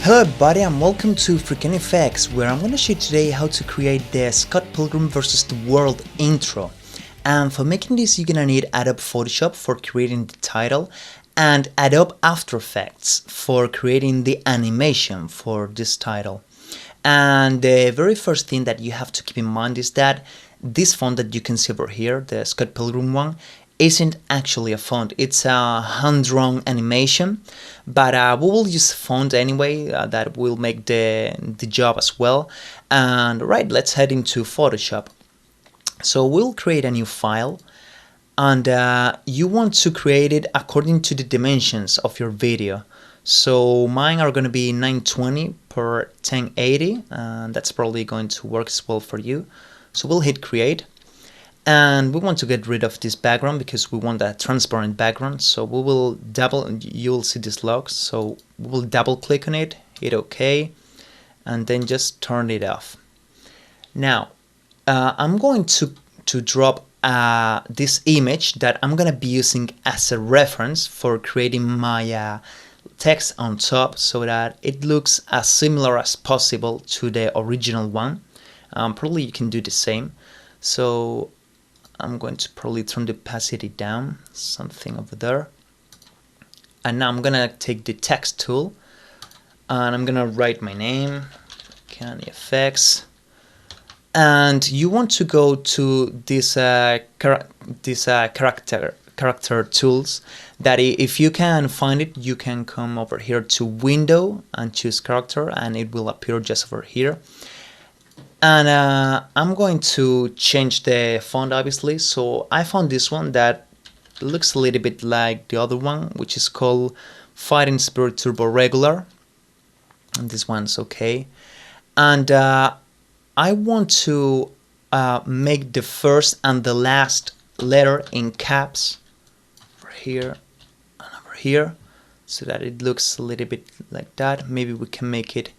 Hello everybody and welcome to Freaking Effects, where I'm gonna show you today how to create the Scott Pilgrim vs. the World intro. And for making this you're gonna need Adobe Photoshop for creating the title and Adobe After Effects for creating the animation for this title. And the very first thing that you have to keep in mind is that this font that you can see over here, the Scott Pilgrim one, isn't actually a font. It's a hand-drawn animation, but we will use a font anyway that will make the job as well. And right, let's head into Photoshop. So we'll create a new file, and you want to create it according to the dimensions of your video. So mine are going to be 920 per 1080, and that's probably going to work as well for you. So we'll hit create. And we want to get rid of this background because we want a transparent background. So we will you'll see this log. So we will double click on it, hit OK, and then just turn it off. Now, I'm going to drop this image that I'm going to be using as a reference for creating my text on top so that it looks as similar as possible to the original one. Probably you can do the same. So I'm going to probably turn the opacity down, something over there. And now I'm gonna take the text tool and I'm gonna write my name, Canny Effects. And you want to go to this character tools that if you can find it, you can come over here to Window and choose character, and it will appear just over here. And I'm going to change the font, obviously. So I found this one that looks a little bit like the other one, which is called Fighting Spirit Turbo Regular. And this one's okay. And I want to make the first and the last letter in caps over here and over here, so that it looks a little bit like that. Maybe we can make it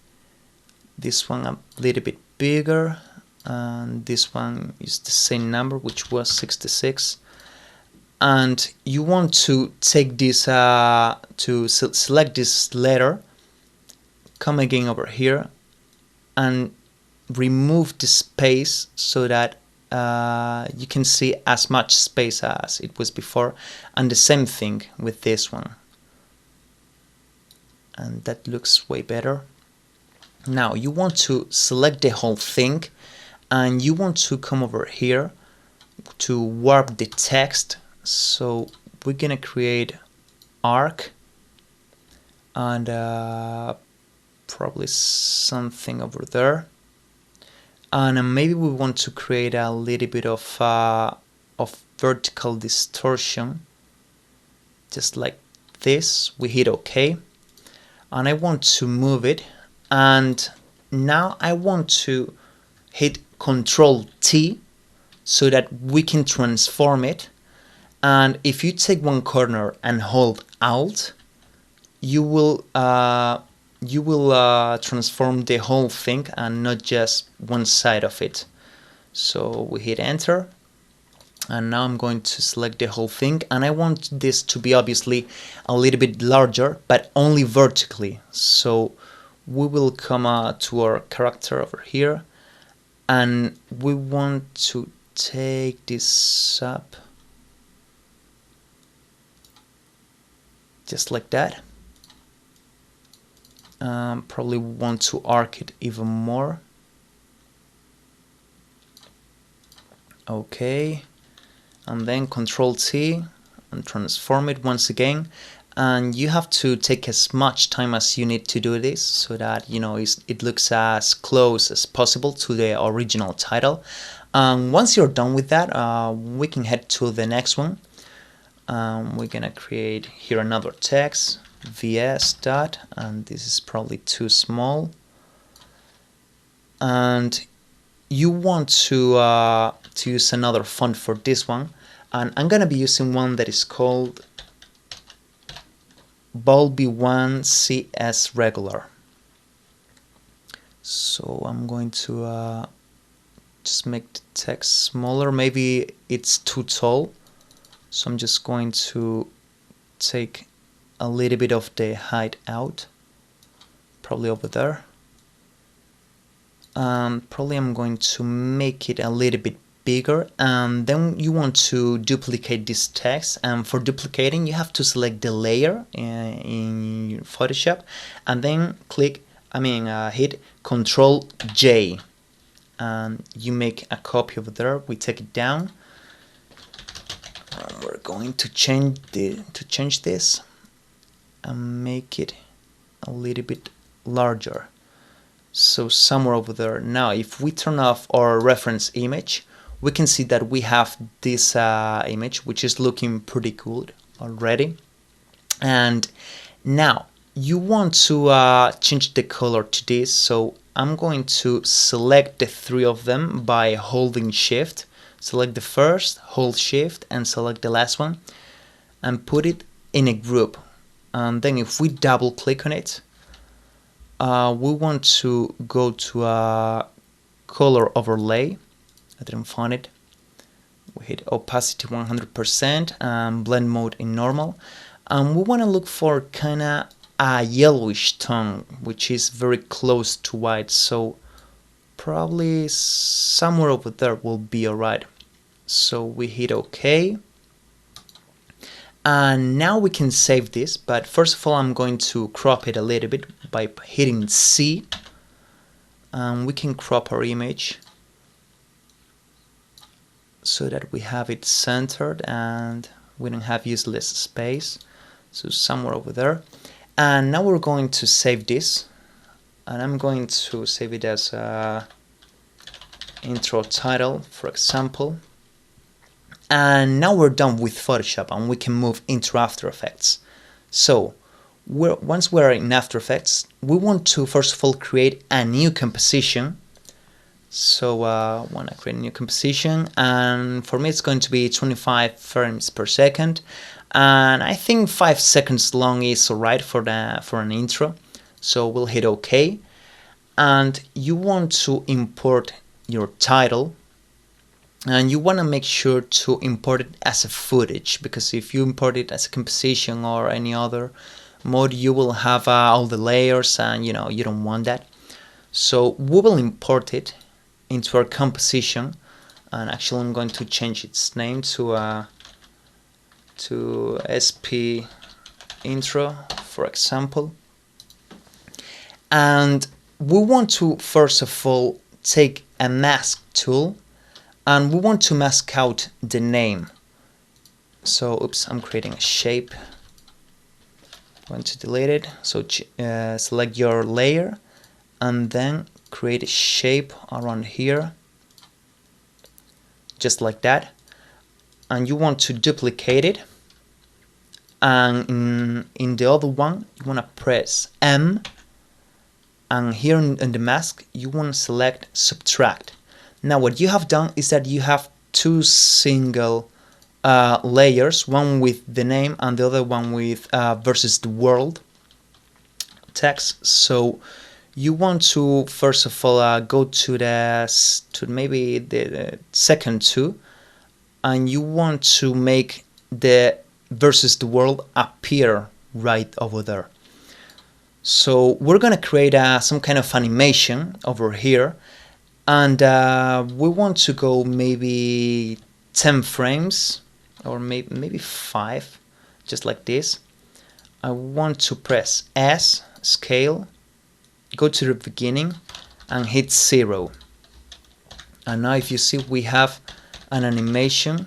this one a little bit bigger, and this one is the same number, which was 66. And you want to take this to select this letter, come again over here and remove the space so that you can see as much space as it was before, and the same thing with this one, and that looks way better. Now you want to select the whole thing, and you want to come over here to warp the text. So we're gonna create arc and probably something over there, and maybe we want to create a little bit of vertical distortion, just like this. We hit OK, and I want to move it. And now I want to hit Control T so that we can transform it. And if you take one corner and hold Alt, you will transform the whole thing and not just one side of it. So we hit Enter, and now I'm going to select the whole thing, and I want this to be obviously a little bit larger, but only vertically. So we will come to our character over here, and we want to take this up just like that. Probably want to arc it even more. Okay, and then Control T and transform it once again. And you have to take as much time as you need to do this so that it looks as close as possible to the original title. Once you're done with that, we can head to the next one. We're gonna create here another text, vs dot, and this is probably too small. And you want to use another font for this one, and I'm gonna be using one that is called Bulby1 CS Regular. So I'm going to just make the text smaller. Maybe it's too tall, so I'm just going to take a little bit of the height out. probably over there. Probably I'm going to make it a little bit bigger, and then you want to duplicate this text, and for duplicating you have to select the layer in Photoshop and then hit Ctrl J, and you make a copy over there. We take it down, and we're going to change this and make it a little bit larger, so somewhere over there. Now if we turn off our reference image, we can see that we have this image, which is looking pretty good already. And now you want to change the color to this, so I'm going to select the three of them by holding Shift. Select the first, hold Shift, and select the last one, and put it in a group. And then if we double click on it, we want to go to a color overlay. I didn't find it. We hit opacity 100% and blend mode in normal, and we want to look for kinda a yellowish tone, which is very close to white, so probably somewhere over there will be alright. So we hit OK, and now we can save this, but first of all I'm going to crop it a little bit by hitting C, and we can crop our image so that we have it centered and we don't have useless space, so somewhere over there. And now we're going to save this, and I'm going to save it as a intro title, for example. And now we're done with Photoshop and we can move into After Effects. So once we're in After Effects, we want to first of all create a new composition. So I want to create a new composition, and for me it's going to be 25 frames per second, and I think 5 seconds long is alright for an intro. So we'll hit OK, and you want to import your title, and you want to make sure to import it as a footage, because if you import it as a composition or any other mode, you will have all the layers, and you don't want that. So we will import it into our composition, and actually I'm going to change its name to SP intro, for example. And we want to first of all take a mask tool, and we want to mask out the name. So oops, I'm creating a shape. I want to delete it. So select your layer and then create a shape around here, just like that, and you want to duplicate it, and in the other one you want to press M, and here in the mask you want to select subtract. Now what you have done is that you have two single layers, one with the name and the other one with versus the world text. So you want to first of all go to maybe the second two, and you want to make the versus the world appear right over there. So we're gonna create some kind of animation over here, and we want to go maybe 10 frames or maybe 5, just like this. I want to press S, scale, go to the beginning and hit 0, and now if you see we have an animation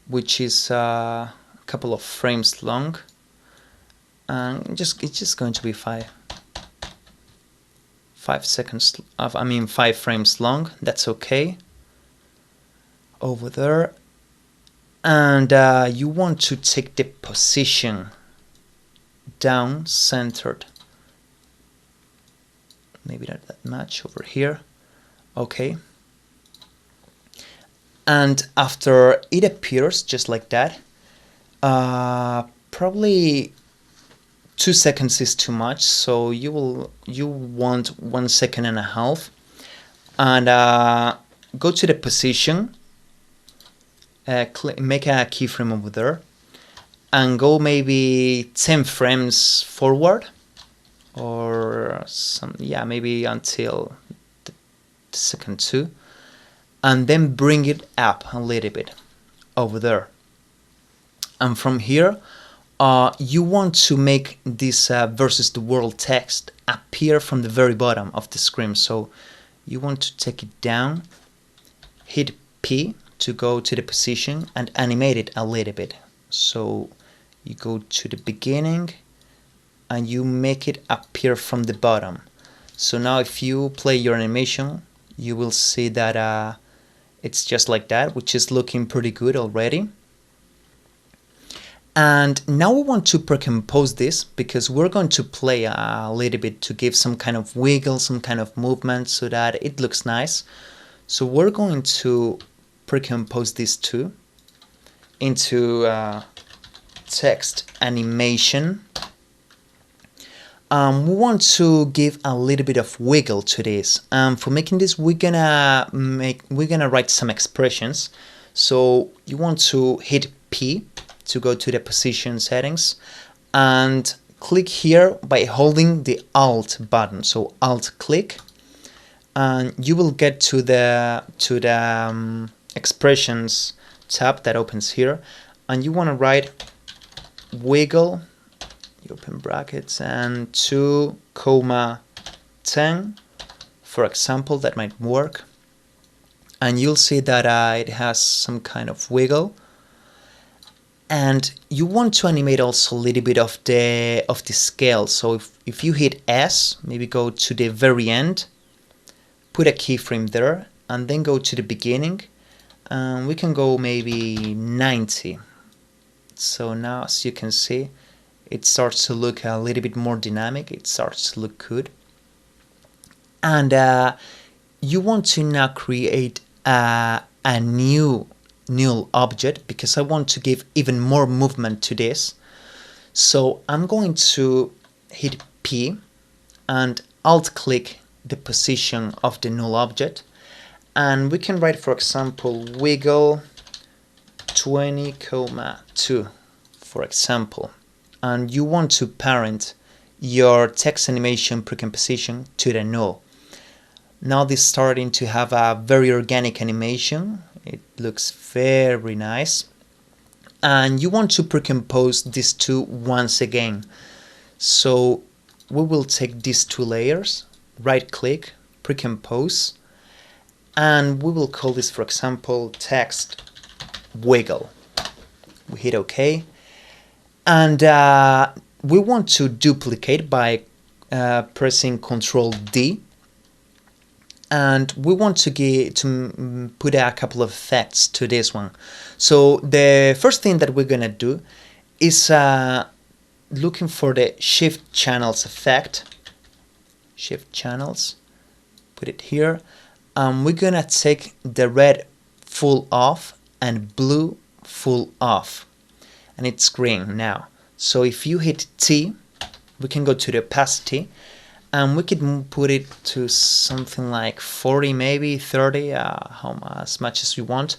which is a couple of frames long, and it's just going to be 5 seconds of 5 frames long. That's okay over there. And you want to take the position down centered, maybe not that much over here. Okay, and after it appears just like that, probably 2 seconds is too much, so you want 1.5 seconds, and go to the position, make a keyframe over there, and go maybe 10 frames forward. or some, yeah, maybe until the second 2, and then bring it up a little bit over there. And from here, you want to make this versus the world text appear from the very bottom of the screen. So you want to take it down, hit P to go to the position and animate it a little bit. So you go to the beginning and you make it appear from the bottom. So now if you play your animation, you will see that it's just like that, which is looking pretty good already. And now we want to pre-compose this because we're going to play a little bit to give some kind of wiggle, some kind of movement so that it looks nice. So we're going to pre-compose this too into text animation. We want to give a little bit of wiggle to this. For making this, we're gonna write some expressions. So you want to hit P to go to the position settings and click here by holding the Alt button. So Alt click, and you will get to the expressions tab that opens here, and you want to write wiggle, you open brackets, and 2,10, for example. That might work, and you'll see that it has some kind of wiggle. And you want to animate also a little bit of the scale. So if you hit S, maybe go to the very end, put a keyframe there, and then go to the beginning, and we can go maybe 90. So now, as you can see, it starts to look a little bit more dynamic. It starts to look good. And you want to now create a new null object because I want to give even more movement to this. So I'm going to hit P and Alt click the position of the null object, and we can write, for example, wiggle 20,2, for example. And you want to parent your text animation precomposition to the null. Now this is starting to have a very organic animation. It looks very nice. And you want to precompose these two once again. So we will take these two layers, right click, precompose, and we will call this, for example, text wiggle. We hit OK. And we want to duplicate by pressing Ctrl D. And we want to put a couple of effects to this one. So the first thing that we're gonna do is looking for the shift channels effect. Shift channels, put it here. We're gonna take the red full off and blue full off, and it's green now. So if you hit T, we can go to the opacity. And we can put it to something like 40, maybe 30, as much as we want.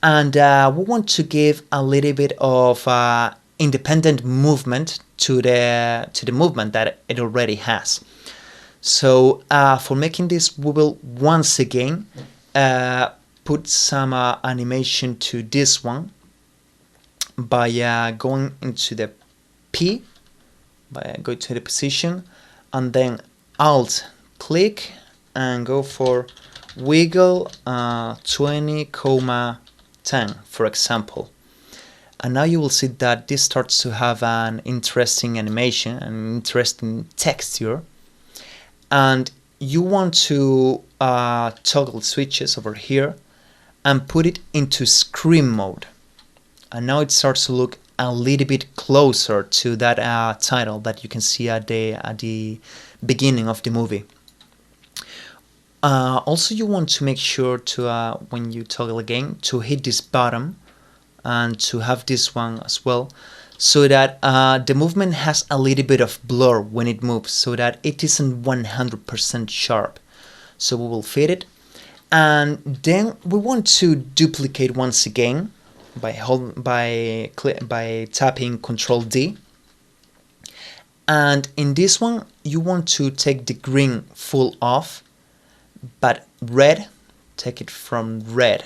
And we want to give a little bit of independent movement to the movement that it already has. So for making this, we will once again put some animation to this one by going into the P, by going to the position, and then Alt click and go for wiggle 20,10, for example. And now you will see that this starts to have an interesting animation, an interesting texture. And you want to toggle switches over here and put it into screen mode. And now it starts to look a little bit closer to that title that you can see at the beginning of the movie. Also, you want to make sure to when you toggle again to hit this bottom and to have this one as well, so that the movement has a little bit of blur when it moves, so that it isn't 100% sharp. So we will fit it, and then we want to duplicate once again by tapping Ctrl D, And in this one, you want to take the green full off, but red, take it from red.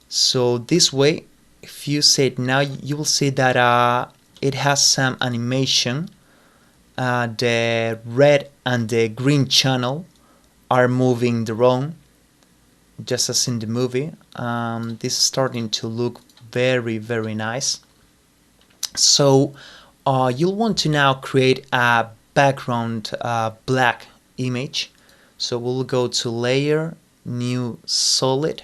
So this way, if you see it now, you will see that it has some animation. The red and the green channel are moving their own, just as in the movie. This is starting to look very, very nice. So you'll want to now create a background black image. So we'll go to Layer, New Solid.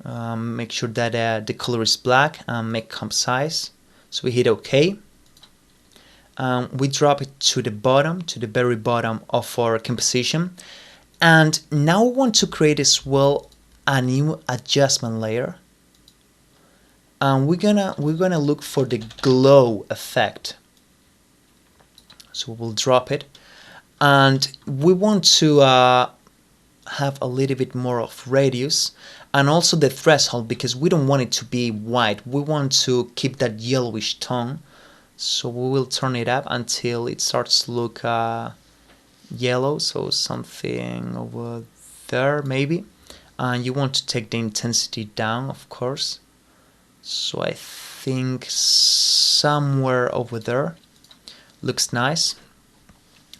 Make sure that the color is black and make comp size. So we hit OK. We drop it to the bottom, to the very bottom of our composition. And now we want to create as well a new adjustment layer. And we're gonna look for the glow effect. So we'll drop it. And we want to have a little bit more of radius and also the threshold, because we don't want it to be white. We want to keep that yellowish tone. So we will turn it up until it starts to look yellow, so something over there maybe. And you want to take the intensity down, of course. So I think somewhere over there looks nice.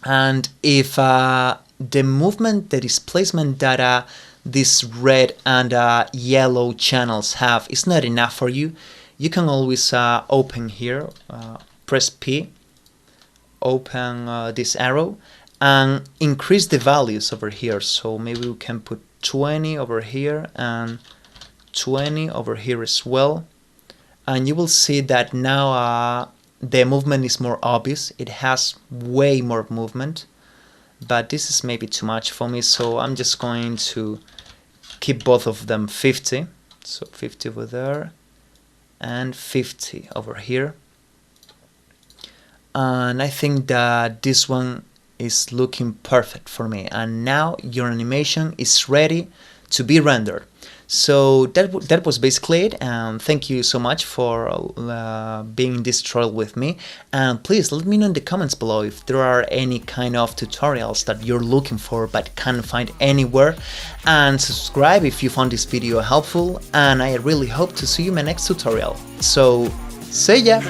And if the movement, the displacement that these red and yellow channels have is not enough for you, you can always open here, press P, open this arrow, and increase the values over here. So maybe we can put 20 over here and 20 over here as well. And you will see that now the movement is more obvious. It has way more movement, but this is maybe too much for me, so I'm just going to keep both of them 50. So 50 over there and 50 over here. And I think that this one is looking perfect for me. And now your animation is ready to be rendered. So that was basically it, and thank you so much for being in this tutorial with me. And please let me know in the comments below if there are any kind of tutorials that you're looking for but can't find anywhere, and subscribe if you found this video helpful, and I really hope to see you in my next tutorial. So see ya!